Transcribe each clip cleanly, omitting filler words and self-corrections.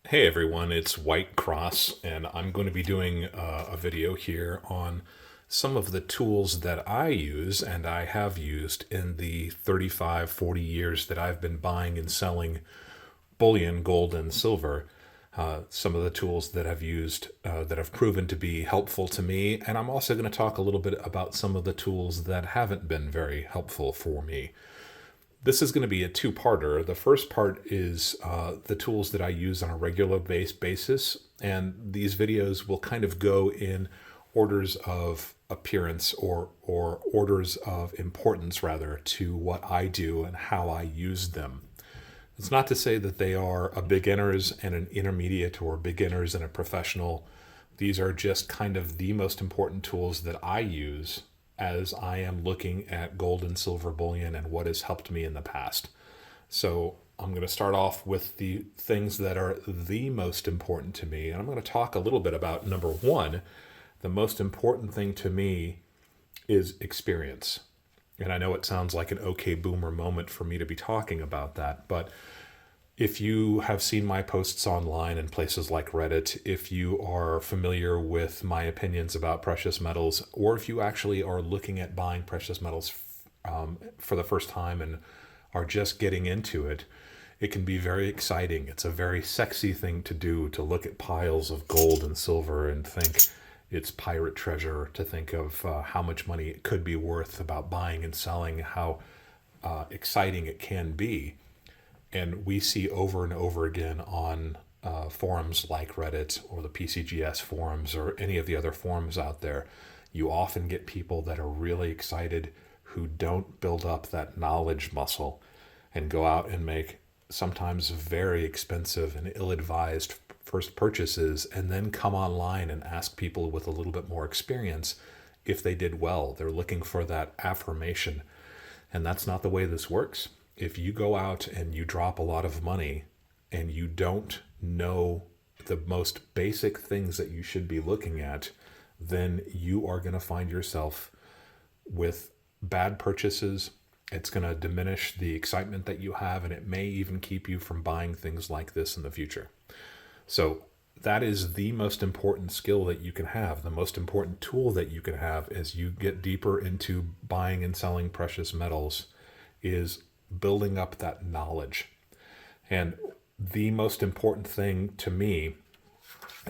Hey everyone, it's WhyteCross, and I'm going to be doing a video here on some of the tools that I use and I have used in the 35, 40 years that I've been buying and selling bullion, gold, and silver. Some of the tools that I've used that have proven to be helpful to me, and I'm also going to talk a little bit about some of the tools that haven't been very helpful for me. This is going to be a two-parter. The first part is the tools that I use on a regular basis, and these videos will kind of go in orders of appearance or orders of importance rather to what I do and how I use them. It's not to say that they are a beginners and an intermediate or beginners and a professional. These are just kind of the most important tools that I use as I am looking at gold and silver bullion and what has helped me in the past. So I'm going to start off with the things that are the most important to me. And I'm going to talk a little bit about number one. The most important thing to me is experience. And I know it sounds like an okay boomer moment for me to be talking about that, but if you have seen my posts online in places like Reddit, if you are familiar with my opinions about precious metals, or if you actually are looking at buying precious metals for the first time and are just getting into it, it can be very exciting. It's a very sexy thing to do, to look at piles of gold and silver and think it's pirate treasure, to think of how much money it could be worth, about buying and selling, how exciting it can be. And we see over and over again on forums like Reddit or the PCGS forums or any of the other forums out there, you often get people that are really excited who don't build up that knowledge muscle and go out and make sometimes very expensive and ill-advised first purchases and then come online and ask people with a little bit more experience if they did well. They're looking for that affirmation. And that's not the way this works. If you go out and you drop a lot of money and you don't know the most basic things that you should be looking at, then you are going to find yourself with bad purchases. It's going to diminish the excitement that you have, and it may even keep you from buying things like this in the future. So that is the most important skill that you can have. The most important tool that you can have as you get deeper into buying and selling precious metals is building up that knowledge. And the most important thing to me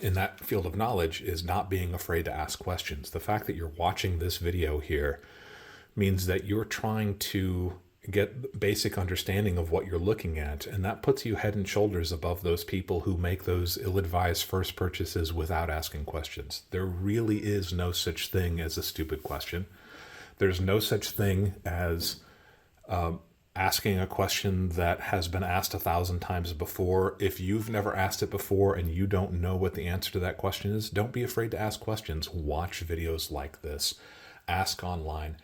in that field of knowledge is not being afraid to ask questions. The fact that you're watching this video here means that you're trying to get basic understanding of what you're looking at, and that puts you head and shoulders above those people who make those ill-advised first purchases without asking questions. There really is no such thing as a stupid question. There's no such thing as asking a question that has been asked 1,000 times before. If you've never asked it before and you don't know what the answer to that question is, don't be afraid to ask questions. Watch videos like this. Ask online.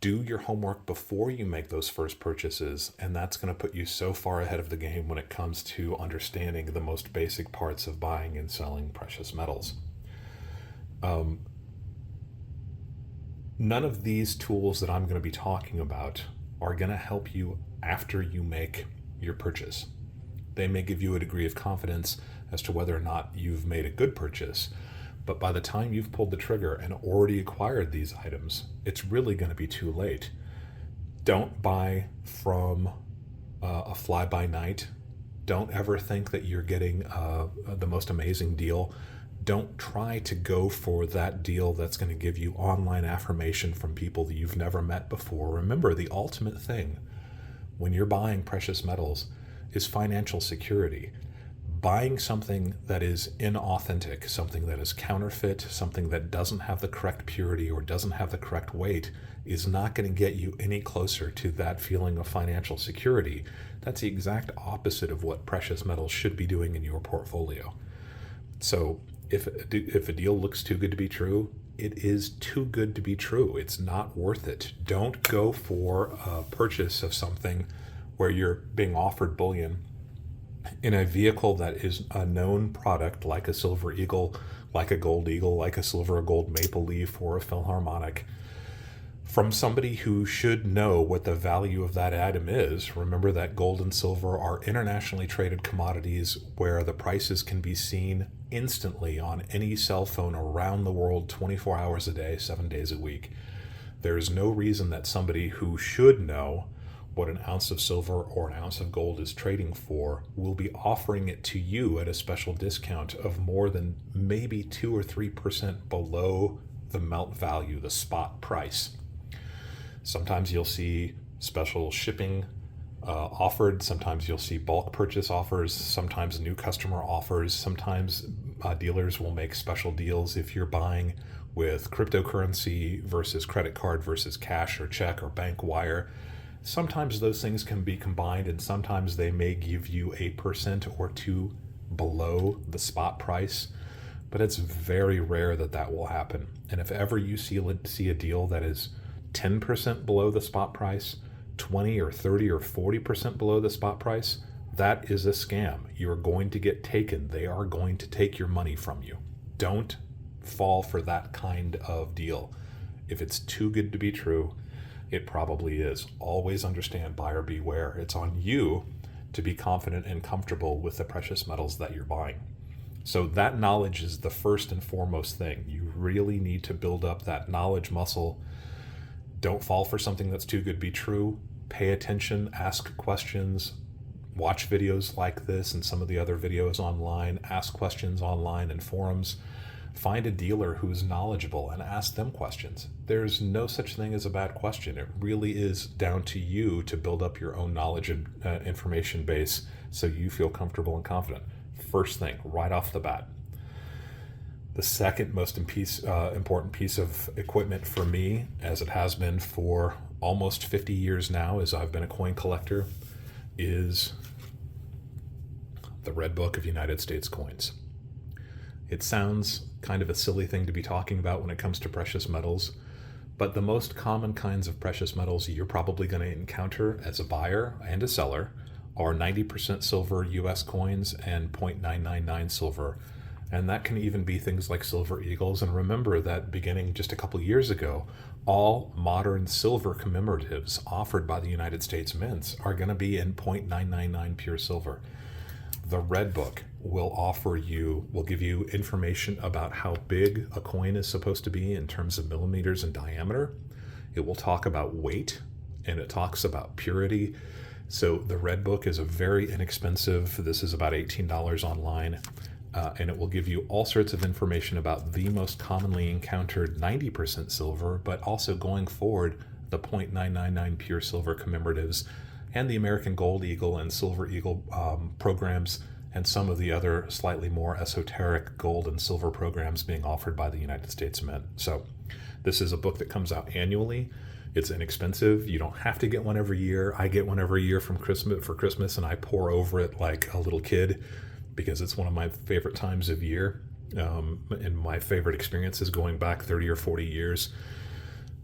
Do your homework before you make those first purchases, and that's going to put you so far ahead of the game when it comes to understanding the most basic parts of buying and selling precious metals. None of these tools that I'm going to be talking about are going to help you after you make your purchase. They may give you a degree of confidence as to whether or not you've made a good purchase, but by the time you've pulled the trigger and already acquired these items, it's really going to be too late. Don't buy from a fly-by-night. Don't ever think that you're getting the most amazing deal. Don't try to go for that deal that's going to give you online affirmation from people that you've never met before. Remember, the ultimate thing when you're buying precious metals is financial security. Buying something that is inauthentic, something that is counterfeit, something that doesn't have the correct purity or doesn't have the correct weight is not going to get you any closer to that feeling of financial security. That's the exact opposite of what precious metals should be doing in your portfolio. So if a deal looks too good to be true, it is too good to be true. It's not worth it. Don't go for a purchase of something where you're being offered bullion in a vehicle that is a known product, like a silver eagle, like a gold eagle, like a silver or gold maple leaf, or a philharmonic. From somebody who should know what the value of that item is. Remember that gold and silver are internationally traded commodities where the prices can be seen instantly on any cell phone around the world 24 hours a day, 7 days a week. There's no reason that somebody who should know what an ounce of silver or an ounce of gold is trading for will be offering it to you at a special discount of more than maybe 2 or 3% below the melt value, the spot price. Sometimes you'll see special shipping offered. Sometimes you'll see bulk purchase offers. Sometimes new customer offers. Sometimes dealers will make special deals if you're buying with cryptocurrency versus credit card versus cash or check or bank wire. Sometimes those things can be combined, and sometimes they may give you 1% or 2% below the spot price. But it's very rare that that will happen. And if ever you see a deal that is 10% below the spot price, 20 or 30 or 40% below the spot price, that is a scam. You're going to get taken. They are going to take your money from you. Don't fall for that kind of deal. If it's too good to be true, it probably is. Always understand, buyer beware. It's on you to be confident and comfortable with the precious metals that you're buying. So that knowledge is the first and foremost thing. You really need to build up that knowledge muscle. Don't fall for something that's too good to be true. Pay attention, ask questions, watch videos like this and some of the other videos online, ask questions online and forums. Find a dealer who's knowledgeable and ask them questions. There's no such thing as a bad question. It really is down to you to build up your own knowledge and information base so you feel comfortable and confident. First thing, right off the bat. The second most important piece of equipment for me, as it has been for almost 50 years now, as I've been a coin collector, is the Red Book of United States coins. It sounds kind of a silly thing to be talking about when it comes to precious metals, but the most common kinds of precious metals you're probably going to encounter as a buyer and a seller are 90% silver US coins and 0.999 silver. And that can even be things like silver eagles. And remember that beginning just a couple years ago, all modern silver commemoratives offered by the United States mints are going to be in 0.999 pure silver. The Red Book will give you information about how big a coin is supposed to be in terms of millimeters in diameter. It will talk about weight, and it talks about purity. So the Red Book is a very inexpensive, this is about $18 online, and it will give you all sorts of information about the most commonly encountered 90% silver, but also going forward, the 0.999 pure silver commemoratives, and the American Gold Eagle and Silver Eagle programs, and some of the other slightly more esoteric gold and silver programs being offered by the United States Mint. So this is a book that comes out annually. It's inexpensive. You don't have to get one every year. I get one every year for Christmas, and I pore over it like a little kid because it's one of my favorite times of year. And my favorite experiences going back 30 or 40 years.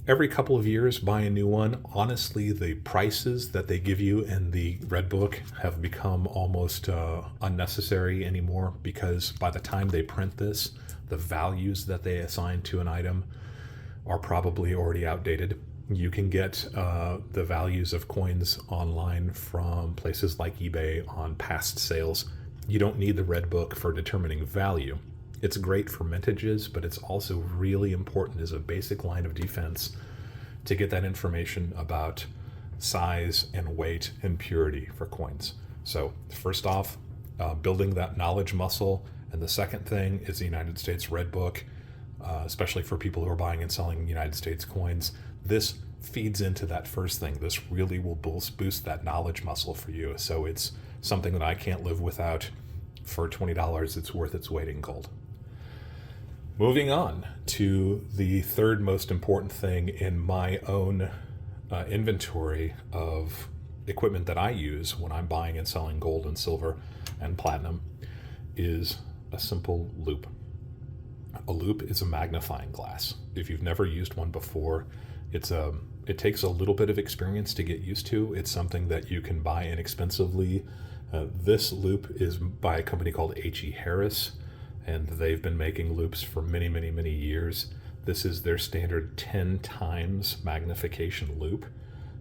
Every couple of years, buy a new one. Honestly, the prices that they give you in the Red Book have become almost unnecessary anymore because by the time they print this, the values that they assign to an item are probably already outdated. You can get the values of coins online from places like eBay on past sales. You don't need the Red Book for determining value. It's great for mintages, but it's also really important as a basic line of defense to get that information about size and weight and purity for coins. So first off, building that knowledge muscle. And the second thing is the United States Red Book, especially for people who are buying and selling United States coins. This feeds into that first thing. This really will boost that knowledge muscle for you. So it's something that I can't live without. For $20, it's worth its weight in gold. Moving on to the third most important thing in my own inventory of equipment that I use when I'm buying and selling gold and silver and platinum is a simple loop. A loop is a magnifying glass. If you've never used one before, it takes a little bit of experience to get used to. It's something that you can buy inexpensively. This loop is by a company called H.E. Harris, and they've been making loops for many, many, many years. This is their standard 10 times magnification loop,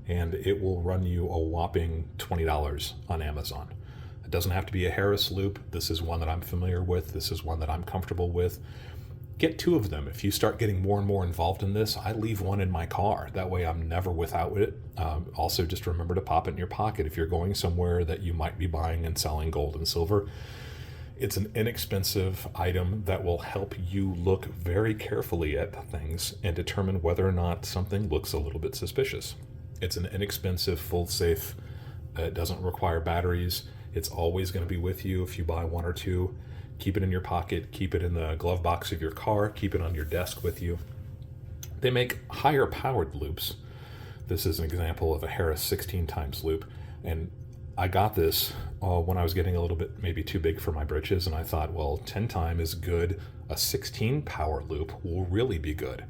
and it will run you a whopping $20 on Amazon. It doesn't have to be a Harris loop. This is one that I'm familiar with. This is one that I'm comfortable with. Get 2 of them. If you start getting more and more involved in this, I leave one in my car. That way I'm never without it. Also, just remember to pop it in your pocket if you're going somewhere that you might be buying and selling gold and silver. It's an inexpensive item that will help you look very carefully at things and determine whether or not something looks a little bit suspicious. It's an inexpensive, full safe. It doesn't require batteries. It's always going to be with you if you buy 1 or 2. Keep it in your pocket, keep it in the glove box of your car, keep it on your desk with you. They make higher powered loops. This is an example of a Harris 16 times loop. And I got this when I was getting a little bit maybe too big for my britches, and I thought, well, 10 time is good. A 16 power loop will really be good.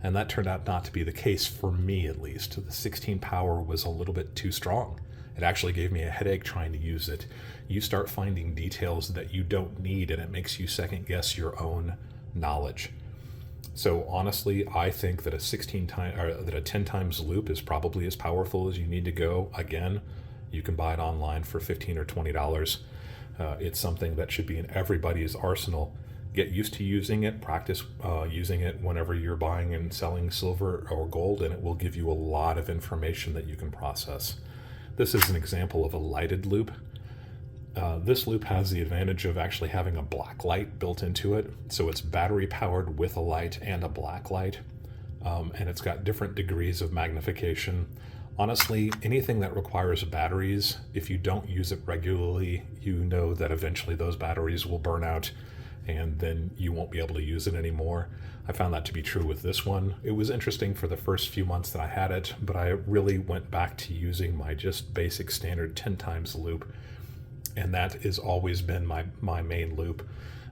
And that turned out not to be the case for me, at least. The 16 power was a little bit too strong. It actually gave me a headache trying to use it. You start finding details that you don't need, and it makes you second guess your own knowledge. So honestly, I think that a 10 times loop is probably as powerful as you need to go. Again, you can buy it online for $15 or $20. It's something that should be in everybody's arsenal. Get used to using it, practice using it whenever you're buying and selling silver or gold, and it will give you a lot of information that you can process. This is an example of a lighted loop. This loop has the advantage of actually having a black light built into it. So it's battery powered with a light and a black light. And it's got different degrees of magnification. Honestly, anything that requires batteries, if you don't use it regularly, you know that eventually those batteries will burn out and then you won't be able to use it anymore. I found that to be true with this one. It was interesting for the first few months that I had it, but I really went back to using my just basic standard 10 times loop, and that has always been my main loop.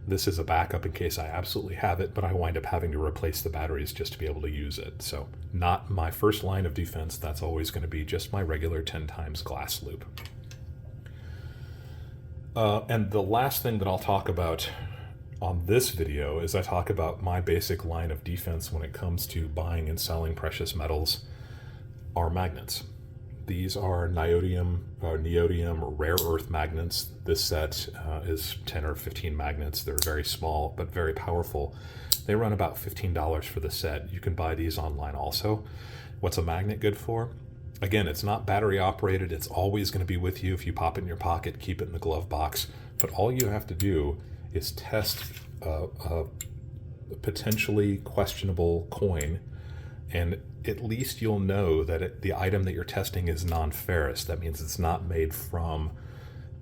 This is a backup in case I absolutely have it, but I wind up having to replace the batteries just to be able to use it. So not my first line of defense. That's always going to be just my regular 10 times glass loop. And the last thing that I'll talk about on this video is I talk about my basic line of defense when it comes to buying and selling precious metals are magnets. These are neodymium rare earth magnets. This set is 10 or 15 magnets. They're very small but very powerful. They run about $15 for the set. You can buy these online also. What's a magnet good for? Again, it's not battery operated. It's always going to be with you if you pop it in your pocket, keep it in the glove box. But all you have to do is test a potentially questionable coin, and at least you'll know that the item that you're testing is non-ferrous. That means it's not made from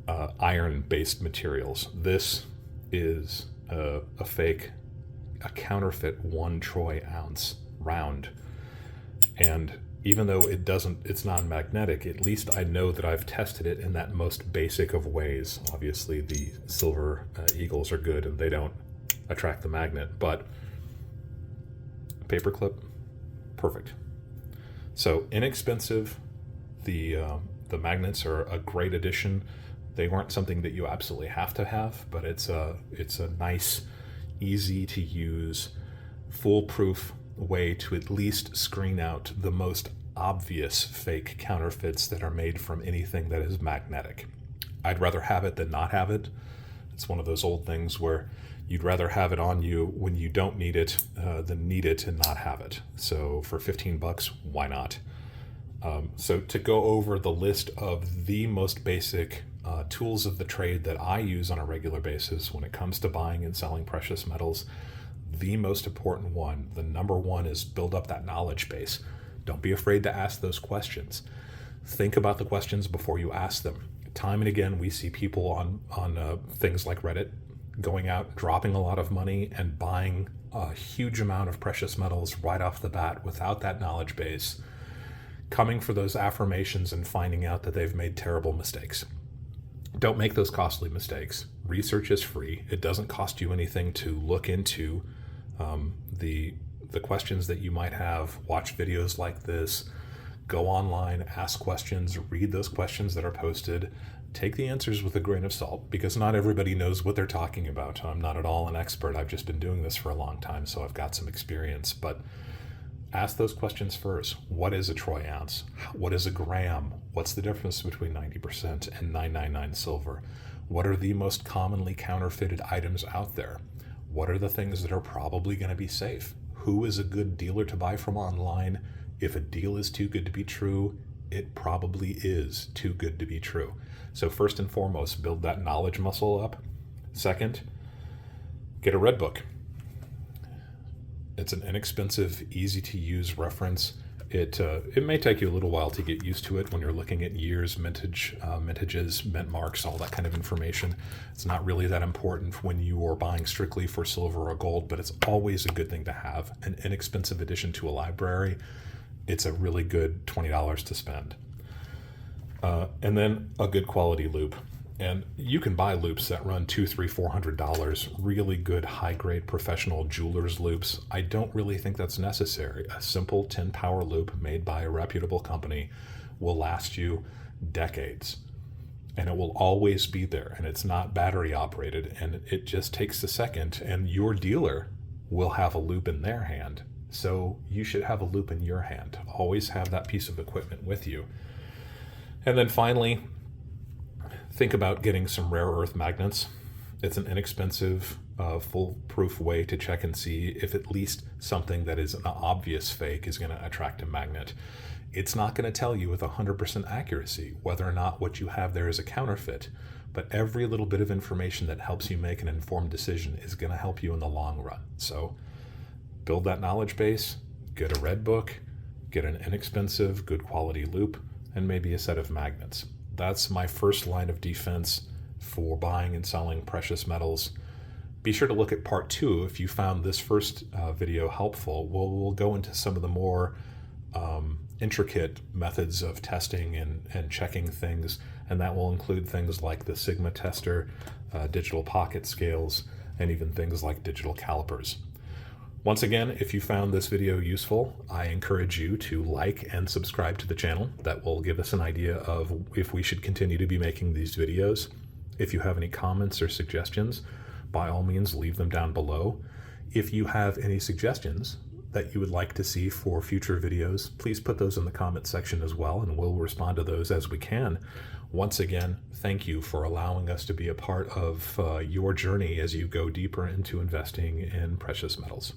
iron-based materials. This is a counterfeit 1 troy ounce round, and even though it's non-magnetic, at least I know that I've tested it in that most basic of ways. Obviously, the silver eagles are good and they don't attract the magnet, but paperclip, perfect. So inexpensive. The magnets are a great addition. They weren't something that you absolutely have to have, but it's a nice, easy to use, foolproof way to at least screen out the most obvious fake counterfeits that are made from anything that is magnetic. I'd rather have it than not have it. It's one of those old things where you'd rather have it on you when you don't need it than need it and not have it. So for $15, why not? So to go over the list of the most basic tools of the trade that I use on a regular basis when it comes to buying and selling precious metals, the most important one, the number one, is build up that knowledge base. Don't be afraid to ask those questions. Think about the questions before you ask them. Time and again, we see people on things like Reddit going out, dropping a lot of money and buying a huge amount of precious metals right off the bat without that knowledge base, coming for those affirmations and finding out that they've made terrible mistakes. Don't make those costly mistakes. Research is free. It doesn't cost you anything to look into the questions that you might have. Watch videos like this, Go online, ask questions, read those questions that are posted. Take the answers with a grain of salt, because not everybody knows what they're talking about. I'm not at all an expert. I've just been doing this for a long time, so I've got some experience. But ask those questions first. What is a troy ounce? What is a gram? What's the difference between 90% and 999 silver? What are the most commonly counterfeited items out there? What are the things that are probably going to be safe? Who is a good dealer to buy from online? If a deal is too good to be true, it probably is too good to be true. So first and foremost, build that knowledge muscle up. Second, get a red book. It's an inexpensive, easy to use reference. It may take you a little while to get used to it when you're looking at years, mintages, mint marks, all that kind of information. It's not really that important when you are buying strictly for silver or gold, but it's always a good thing to have. An inexpensive addition to a library. It's a really good $20 to spend. And then a good quality loop. And you can buy loops that run $200, $300, $400, really good high-grade professional jeweler's loops. I don't really think that's necessary. A simple 10-power loop made by a reputable company will last you decades. And it will always be there. And it's not battery operated. And it just takes a second. And your dealer will have a loop in their hand. So you should have a loop in your hand. Always have that piece of equipment with you. And then finally, think about getting some rare earth magnets. It's an inexpensive, foolproof way to check and see if at least something that is an obvious fake is going to attract a magnet. It's not going to tell you with 100% accuracy whether or not what you have there is a counterfeit, but every little bit of information that helps you make an informed decision is going to help you in the long run. So build that knowledge base, get a red book, get an inexpensive, good quality loop, and maybe a set of magnets. That's my first line of defense for buying and selling precious metals. Be sure to look at part 2 if you found this first video helpful. We'll go into some of the more intricate methods of testing and checking things, and that will include things like the Sigma tester, digital pocket scales, and even things like digital calipers. Once again, if you found this video useful, I encourage you to like and subscribe to the channel. That will give us an idea of if we should continue to be making these videos. If you have any comments or suggestions, by all means, leave them down below. If you have any suggestions that you would like to see for future videos, please put those in the comment section as well, and we'll respond to those as we can. Once again, thank you for allowing us to be a part of your journey as you go deeper into investing in precious metals.